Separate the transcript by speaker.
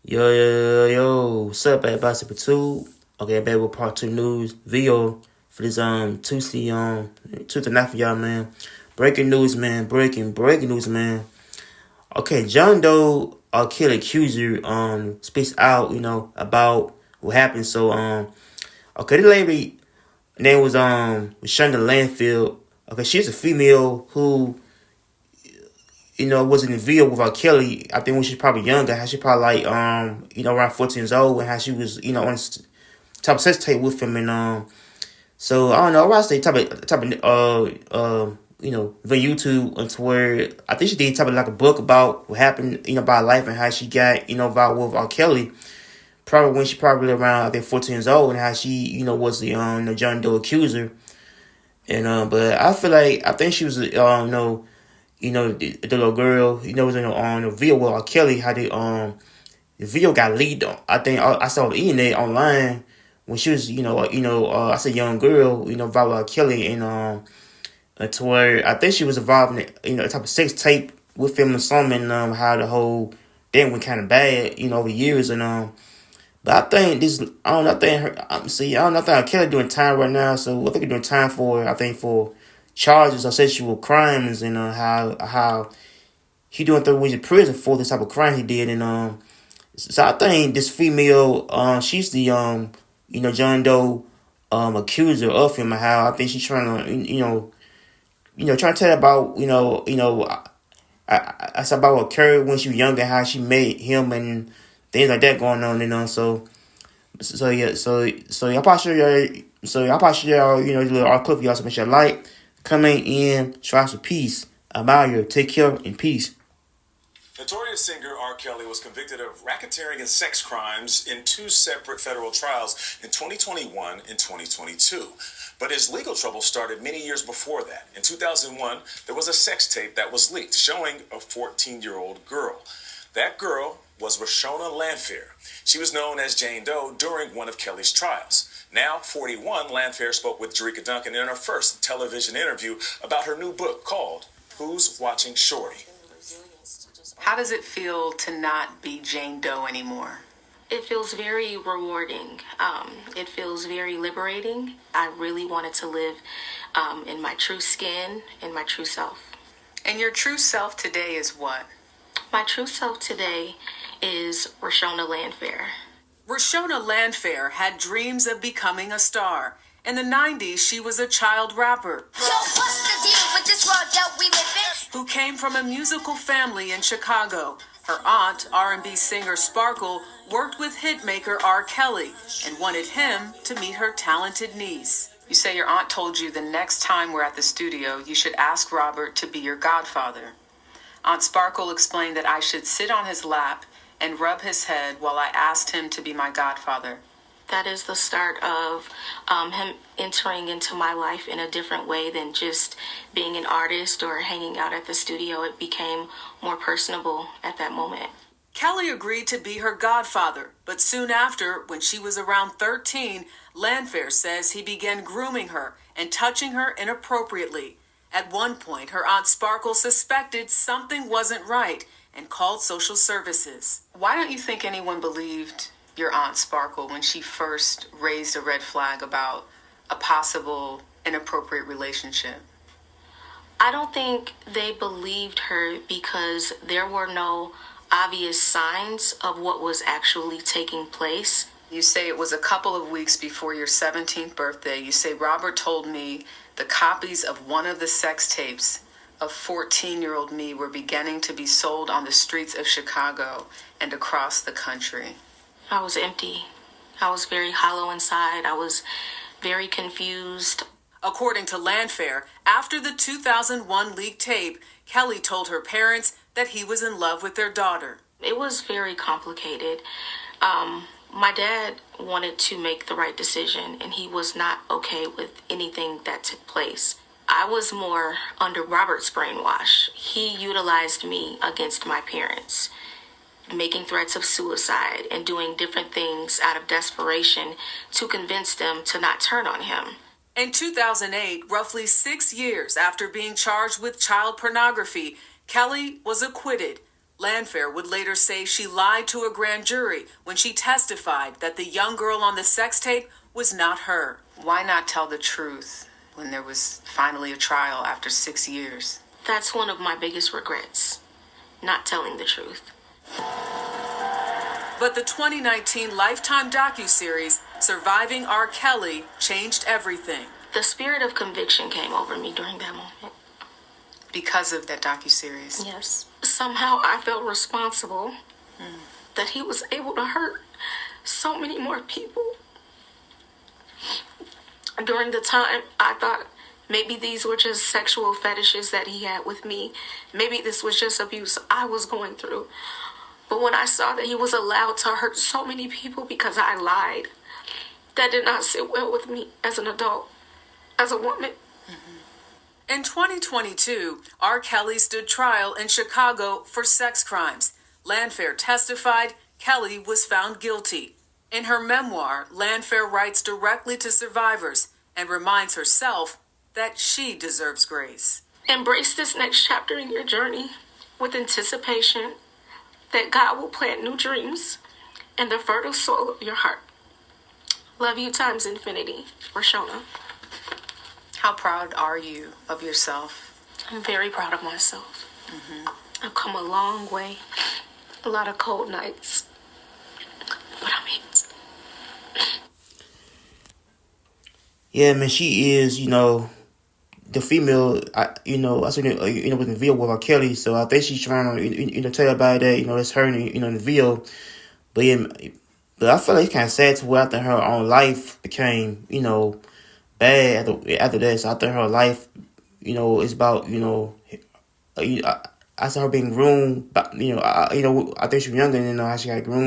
Speaker 1: Yo, what's up, everybody? Super 2. Okay, back with part 2 news video for this Tuesday Tuesday night for y'all, man. Breaking news, man. Breaking news, man. Okay, John Doe RKelly accuser speaks out, about what happened. So okay, the lady name was Reshona Landfair. Okay, she's a female who was in the video with RKelly. I think when she's probably younger, how she probably like around 14 years old, and how she was on this type of sex tape with him, and so I don't know. I watched the type of via YouTube unto where I think she did type of like a book about what happened about life and how she got involved with RKelly. Probably when she probably around I think 14 years old, and how she was the John Doe accuser, and but I think she was the little girl, was on the video with RKelly, how the video got leaked. I think I saw the internet online when she was, I said young girl, involved with RKelly, and to where I think she was involved in a type of sex tape with him or something, and how the whole thing went kind of bad, over years, and but I think I think RKelly doing time right now, so what they doing time for, I think for charges of sexual crimes, and how he doing 3 weeks in prison for this type of crime he did, and so I think this female, she's the John Doe accuser of him, and how I think she's trying to trying to tell about I said about what occurred when she was younger, how she met him and things like that going on, yeah, so y'all probably sure y'all little art clip, y'all, so make sure you like, comment in, try some peace. I'm out here. Take care and peace.
Speaker 2: Notorious singer RKelly was convicted of racketeering and sex crimes in 2 separate federal trials in 2021 and 2022. But his legal trouble started many years before that. In 2001, there was a sex tape that was leaked showing a 14-year-old girl. That girl was Reshona Landfair. She was known as Jane Doe during one of Kelly's trials. Now 41, Landfair spoke with Jerika Duncan in her first television interview about her new book called Who's Watching Shorty?
Speaker 3: How does it feel to not be Jane Doe anymore?
Speaker 4: It feels very rewarding. It feels very liberating. I really wanted to live in my true skin, in my true self.
Speaker 3: And your true self today is what?
Speaker 4: My true self today is Reshona Landfair.
Speaker 3: Reshona Landfair had dreams of becoming a star. In the 90s, she was a child rapper.
Speaker 5: Yo, what's the deal with this world that we live in?
Speaker 3: Who came from a musical family in Chicago. Her aunt, R&B singer Sparkle, worked with hitmaker RKelly and wanted him to meet her talented niece. You say your aunt told you the next time we're at the studio, you should ask Robert to be your godfather. Aunt Sparkle explained that I should sit on his lap and rub his head while I asked him to be my godfather.
Speaker 4: That is the start of him entering into my life in a different way than just being an artist or hanging out at the studio. It became more personable at that moment.
Speaker 3: Kelly agreed to be her godfather, but soon after, when she was around 13, Landfair says he began grooming her and touching her inappropriately. At one point, her Aunt Sparkle suspected something wasn't right and called social services. Why don't you think anyone believed your Aunt Sparkle when she first raised a red flag about a possible inappropriate relationship?
Speaker 4: I don't think they believed her because there were no obvious signs of what was actually taking place.
Speaker 3: You say it was a couple of weeks before your 17th birthday. You say Robert told me the copies of one of the sex tapes of 14-year-old me were beginning to be sold on the streets of Chicago and across the country.
Speaker 4: I was empty. I was very hollow inside. I was very confused.
Speaker 3: According to Landfair, after the 2001 leaked tape, Kelly told her parents that he was in love with their daughter.
Speaker 4: It was very complicated. My dad wanted to make the right decision, and he was not okay with anything that took place. I was more under Robert's brainwash. He utilized me against my parents, making threats of suicide and doing different things out of desperation to convince them to not turn on him.
Speaker 3: In 2008, roughly 6 years after being charged with child pornography, Kelly was acquitted. Landfair would later say she lied to a grand jury when she testified that the young girl on the sex tape was not her. Why not tell the truth when there was finally a trial after 6 years?
Speaker 4: That's one of my biggest regrets, not telling the truth.
Speaker 3: But the 2019 Lifetime docuseries, Surviving RKelly, changed everything.
Speaker 4: The spirit of conviction came over me during that moment.
Speaker 3: Because of that docuseries?
Speaker 4: Yes. Somehow I felt responsible that he was able to hurt so many more people. During the time, I thought maybe these were just sexual fetishes that he had with me. Maybe this was just abuse I was going through. But when I saw that he was allowed to hurt so many people because I lied, that did not sit well with me as an adult, as a woman.
Speaker 3: In 2022, RKelly stood trial in Chicago for sex crimes. Landfair testified Kelly was found guilty. In her memoir, Landfair writes directly to survivors and reminds herself that she deserves grace.
Speaker 4: Embrace this next chapter in your journey with anticipation that God will plant new dreams in the fertile soil of your heart. Love you times infinity, Reshona.
Speaker 3: How proud are you of yourself?
Speaker 4: I'm very proud of myself. I've come a long way. A lot of cold nights. But I'm here.
Speaker 1: Yeah, man, she is, the female, I saw, with the video with RKelly, so I think she's trying to, tell everybody that, it's her, in the video. But yeah, but I feel like it's kind of sad to where after her own life became, bad after that. So after her life, it's about, I saw her being groomed, but, I think she was younger than how she got groomed.